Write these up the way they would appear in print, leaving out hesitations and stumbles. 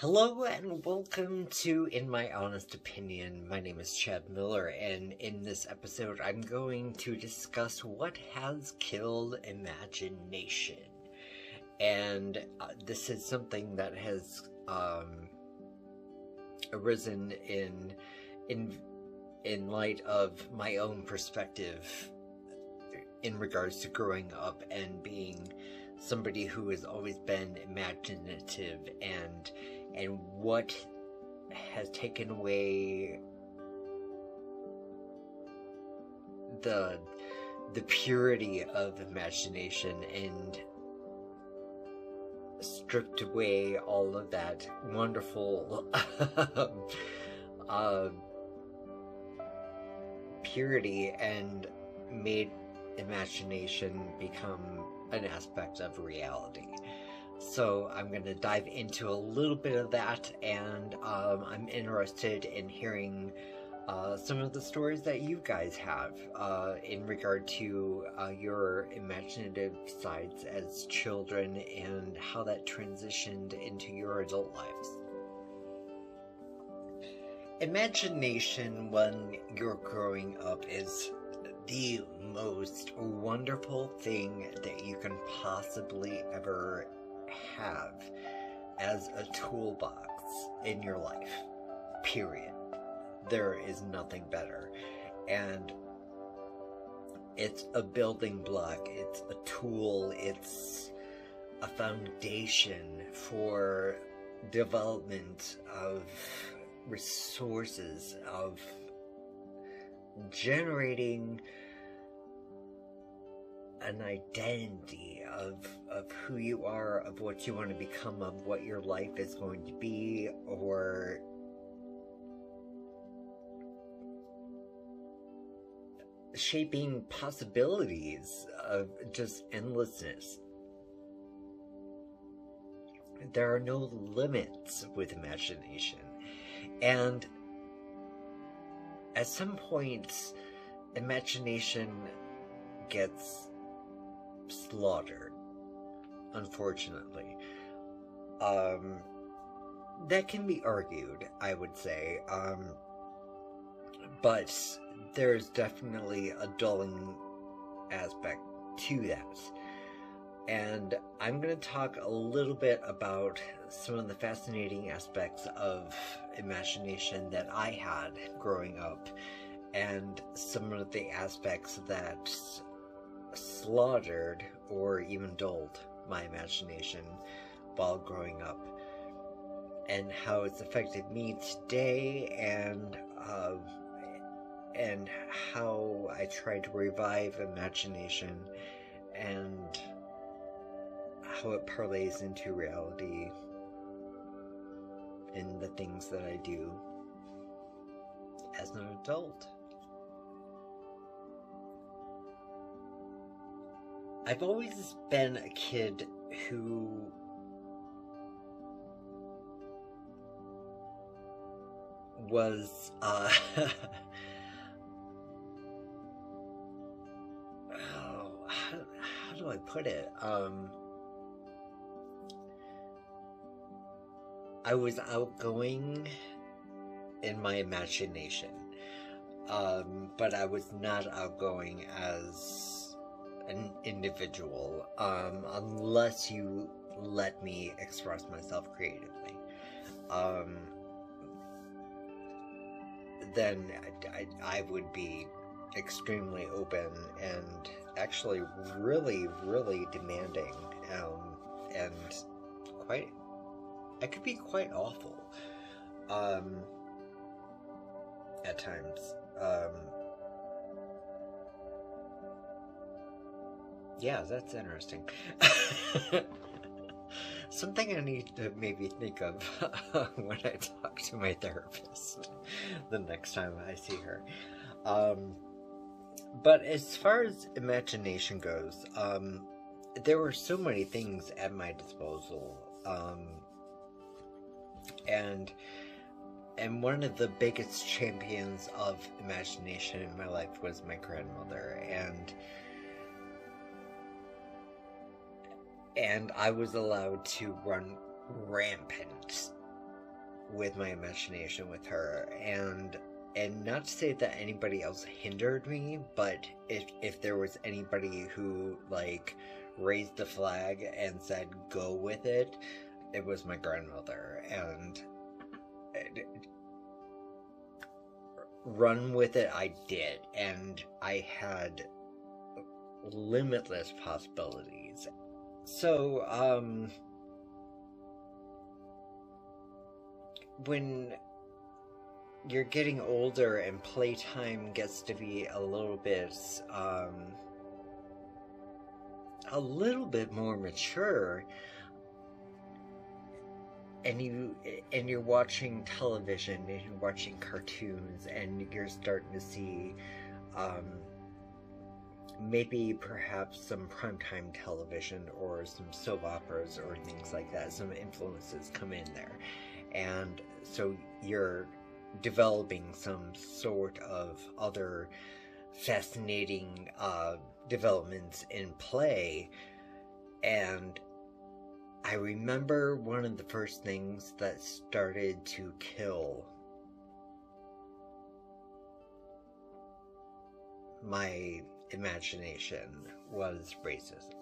Hello and welcome to In My Honest Opinion. My name is Chad Miller, and in this episode I'm going to discuss what has killed imagination. And this is something that has arisen in light of my own perspective in regards to growing up and being somebody who has always been imaginative, and what has taken away the purity of imagination and stripped away all of that wonderful purity and made imagination become an aspect of reality. So I'm going to dive into a little bit of that, and I'm interested in hearing some of the stories that you guys have in regard to your imaginative sides as children and how that transitioned into your adult lives. Imagination when you're growing up is the most wonderful thing that you can possibly ever have as a toolbox in your life, period. There is nothing better, and it's a building block, it's a tool, it's a foundation for development of resources, of generating an identity of who you are, of what you want to become, of what your life is going to be, or shaping possibilities of just endlessness. There are no limits with imagination, and at some points imagination gets slaughtered, unfortunately. That can be argued, I would say, but there's definitely a dulling aspect to that. And I'm going to talk a little bit about some of the fascinating aspects of imagination that I had growing up, and some of the aspects that slaughtered or even dulled my imagination while growing up, and how it's affected me today, and how I try to revive imagination, and how it parlays into reality in the things that I do as an adult. I've always been a kid who was, how do I put it? I was outgoing in my imagination, but I was not outgoing as an individual, unless you let me express myself creatively. Then I would be extremely open and actually really, really demanding, and I could be quite awful at times. Yeah, that's interesting. Something I need to maybe think of when I talk to my therapist the next time I see her. But as far as imagination goes, there were so many things at my disposal, and one of the biggest champions of imagination in my life was my grandmother, and I was allowed to run rampant with my imagination with her, and not to say that anybody else hindered me, but if there was anybody who, like, raised the flag and said go with it, it was my grandmother. And run with it I did, and I had limitless possibilities. So when you're getting older and playtime gets to be a little bit more mature, and you're watching television and you're watching cartoons, and you're starting to see maybe perhaps some primetime television or some soap operas or things like that. Some influences come in there, and so you're developing some sort of other fascinating developments in play. And I remember one of the first things that started to kill my imagination was racism.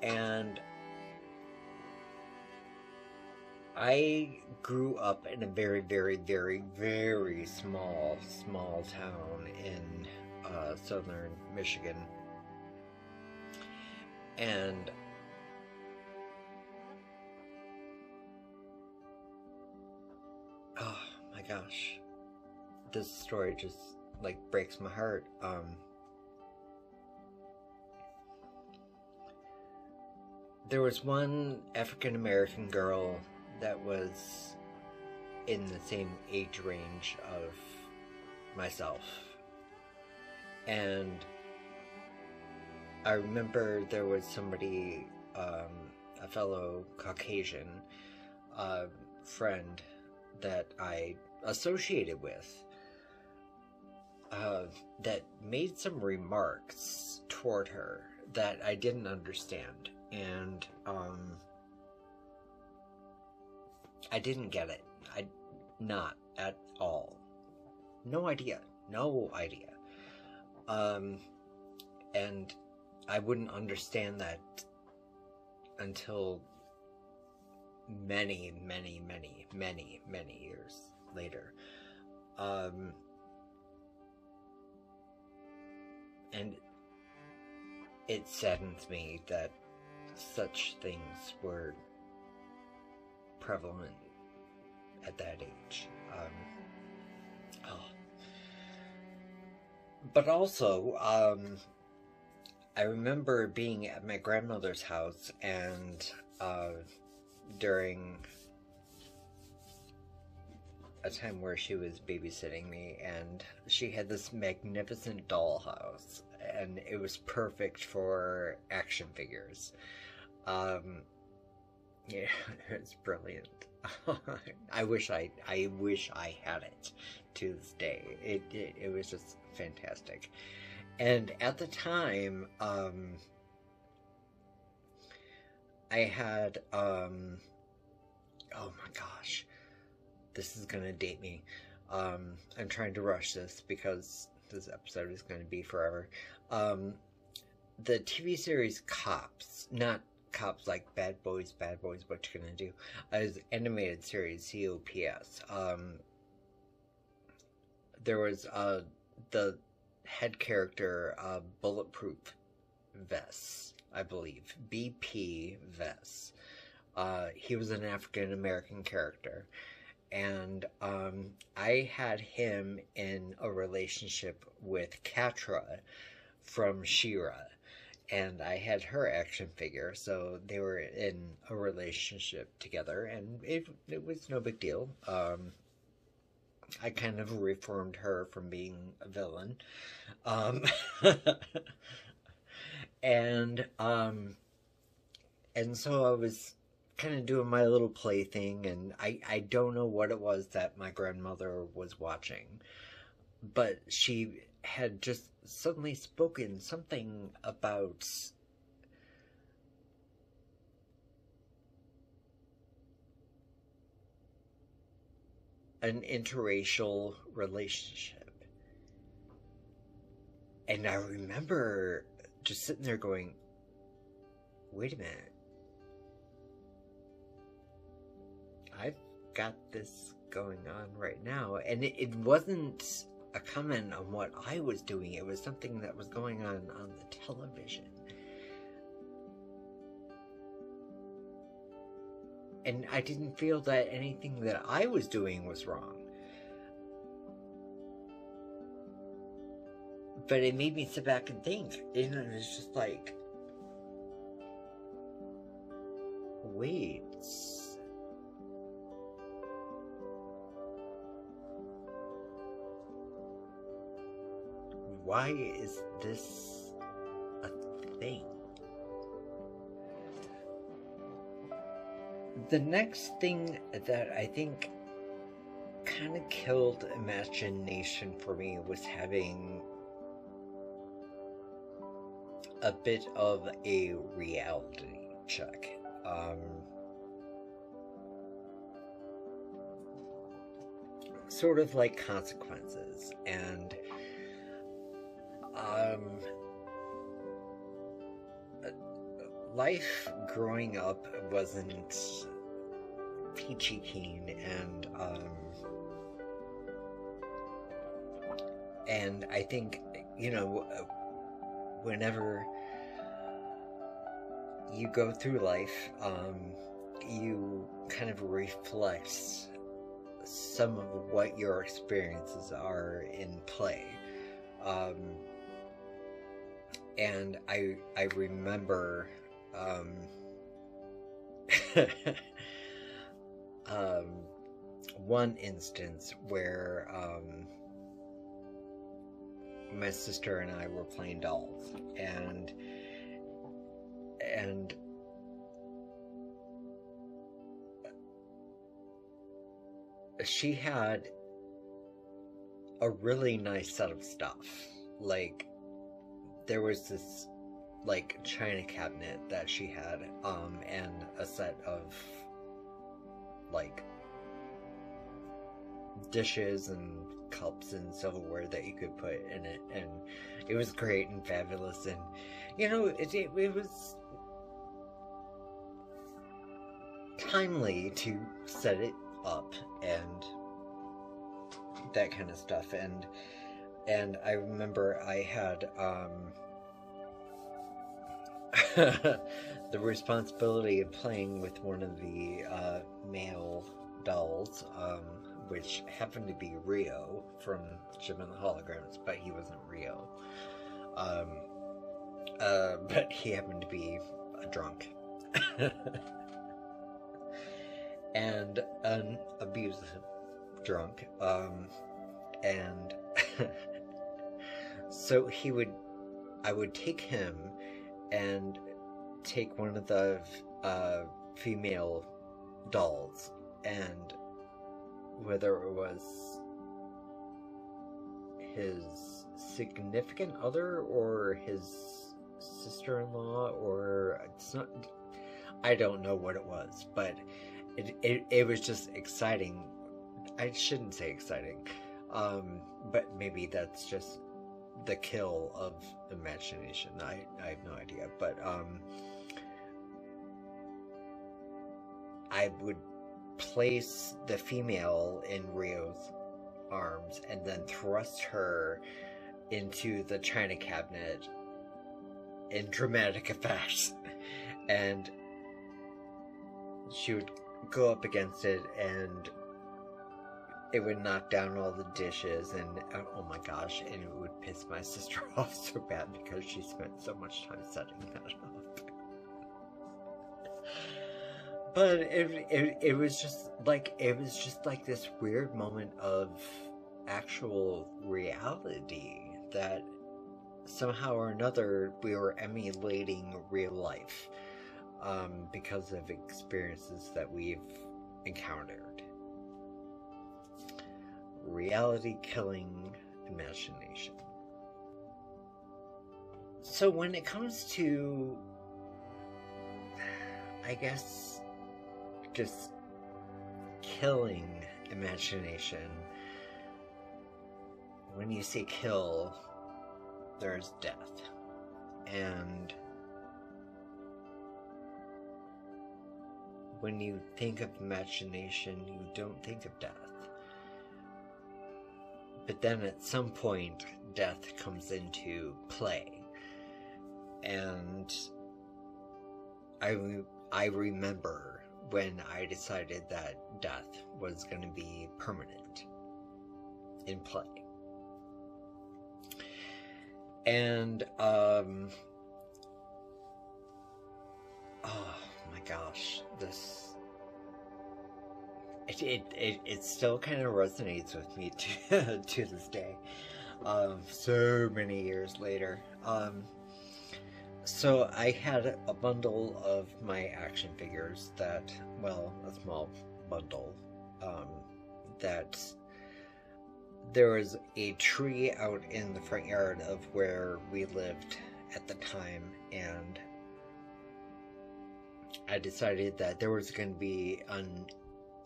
And I grew up in a very, very, very, very small town in southern Michigan. And oh my gosh, this story just, like, breaks my heart. There was one African American girl that was in the same age range of myself, and I remember there was somebody, a fellow Caucasian friend that I associated with, that made some remarks toward her that I didn't understand, and I didn't get it. Not at all. No idea. And I wouldn't understand that until many, many, many, many, many years later. And it saddens me that such things were prevalent at that age. But also, I remember being at my grandmother's house, and during a time where she was babysitting me, and she had this magnificent dollhouse, and it was perfect for action figures. Yeah, it's brilliant. I wish I had it to this day. It was just fantastic. And at the time, I had, oh my gosh, this is gonna date me. I'm trying to rush this because this episode is gonna be forever. The TV series Cops, not Cops like Bad Boys, what you gonna do? Is animated series COPS. There was the head character, Bulletproof Vests, I believe, BP Vests. He was an African American character, and I had him in a relationship with Katra from She-Ra. And I had her action figure, so they were in a relationship together, and it was no big deal. I kind of reformed her from being a villain. And so I was kind of doing my little play thing, and I don't know what it was that my grandmother was watching, but she had just suddenly spoken something about an interracial relationship. And I remember just sitting there going, wait a minute. I've got this going on right now. And it wasn't a comment on what I was doing. It was something that was going on the television. And I didn't feel that anything that I was doing was wrong. But it made me sit back and think. And it was just like, wait. Why is this a thing? The next thing that I think kind of killed imagination for me was having a bit of a reality check. Sort of like consequences, and life growing up wasn't peachy keen, and I think, you know, whenever you go through life, you kind of reflect some of what your experiences are in play. And I remember one instance where my sister and I were playing dolls, and she had a really nice set of stuff. Like, there was this like china cabinet that she had, and a set of like dishes and cups and silverware that you could put in it, and it was great and fabulous, and you know, it was timely to set it up and that kind of stuff, and I remember I had the responsibility of playing with one of the male dolls, which happened to be Rio from Jim and the Holograms, but he wasn't Rio. But he happened to be a drunk. And an abusive drunk. And so I would take him and take one of the female dolls, and whether it was his significant other or his sister-in-law, or it's not, I don't know what it was, but it was just exciting. I shouldn't say exciting, but maybe that's just the kill of imagination. I have no idea, but I would place the female in Rio's arms and then thrust her into the china cabinet in dramatic effect, and she would go up against it, and it would knock down all the dishes, and oh my gosh, and it would piss my sister off so bad because she spent so much time setting that up. But it was just like this weird moment of actual reality that somehow or another we were emulating real life, because of experiences that we've encountered. Reality killing imagination. So when it comes to, I guess, just killing imagination, when you say kill, there's death. And when you think of imagination, you don't think of death. But then at some point, death comes into play. And I remember when I decided that death was going to be permanent in play. And, oh my gosh, this, it still kind of resonates with me to this day, so many years later. So I had a bundle of my action figures that, well, a small bundle, that there was a tree out in the front yard of where we lived at the time, and I decided that there was going to be an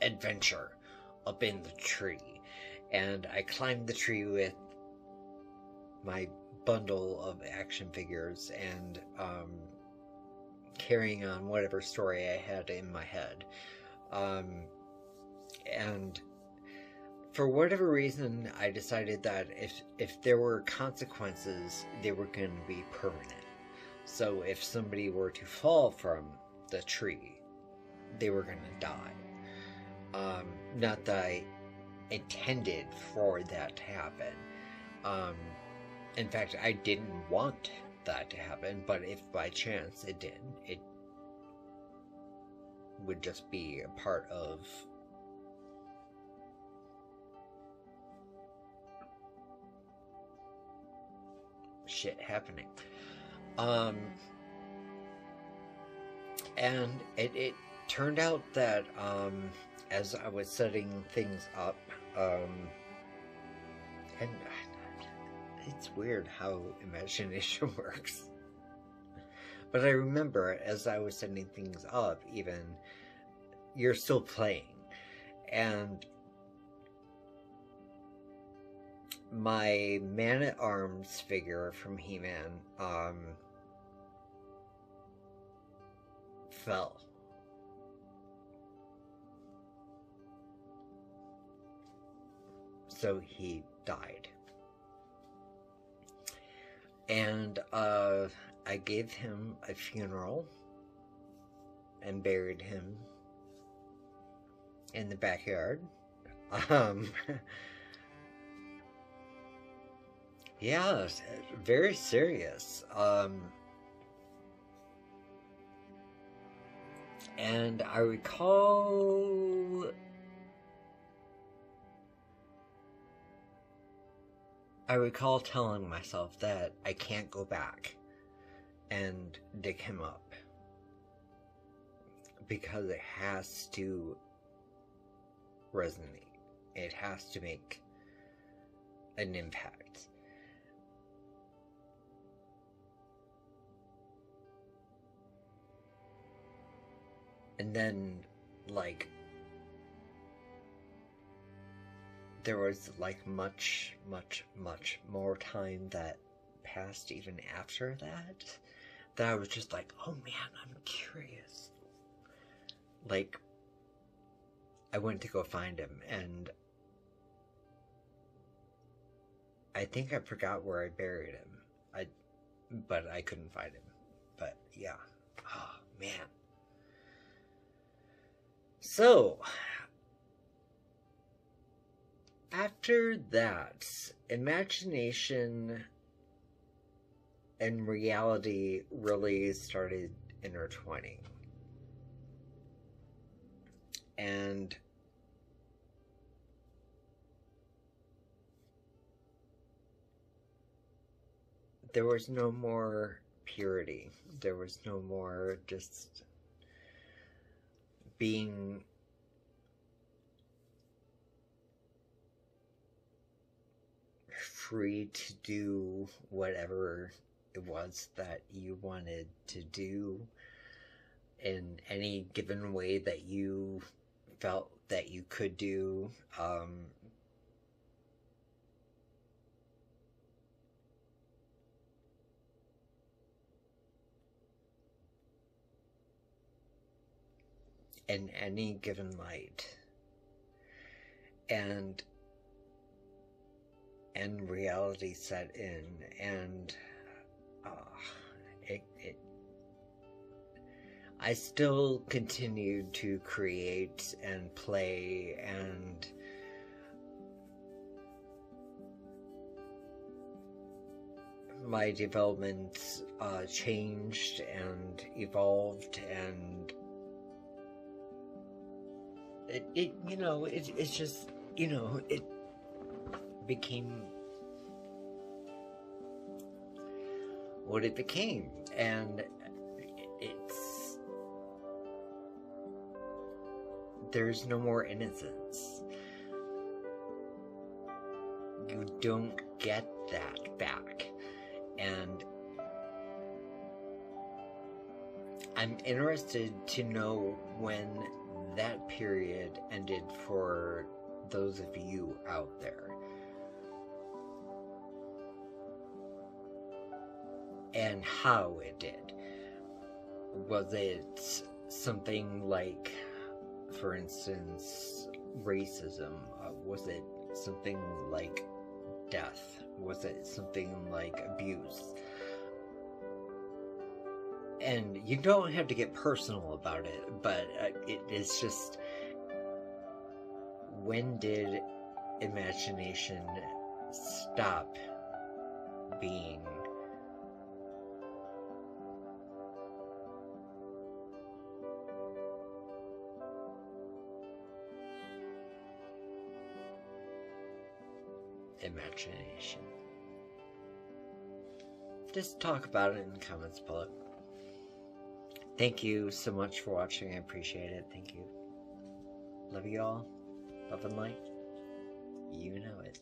adventure up in the tree, and I climbed the tree with my bundle of action figures and carrying on whatever story I had in my head, and for whatever reason I decided that if there were consequences, they were going to be permanent. So if somebody were to fall from the tree, they were going to die. Not that I intended for that to happen. In fact, I didn't want that to happen, but if by chance it did, it would just be a part of shit happening. And it turned out that, as I was setting things up, and it's weird how imagination works. But I remember, as I was setting things up, even, you're still playing. And my Man-at-Arms figure from He-Man, fell. So he died. And I gave him a funeral and buried him in the backyard. Yeah, very serious. And I recall telling myself that I can't go back and dig him up, because it has to resonate. It has to make an impact. And then, like, there was, like, much more time that passed even after that I was just like, oh man, I'm curious. Like, I went to go find him, and I think I forgot where I buried him. But I couldn't find him. But, yeah. Oh, man. So, after that, imagination and reality really started intertwining. And there was no more purity. There was no more just being free to do whatever it was that you wanted to do in any given way that you felt that you could do. In any given light, and reality set in, and I still continued to create and play, and my development changed and evolved, and it's just, it became what it became, and there's no more innocence. You don't get that back, and I'm interested to know when that period ended for those of you out there, and how it did. Was it something like, for instance, racism? Was it something like death? Was it something like abuse? And you don't have to get personal about it, but it's just, when did imagination stop being imagination? Just talk about it in the comments below. Thank you so much for watching. I appreciate it. Thank you. Love you all. Love and light. You know it.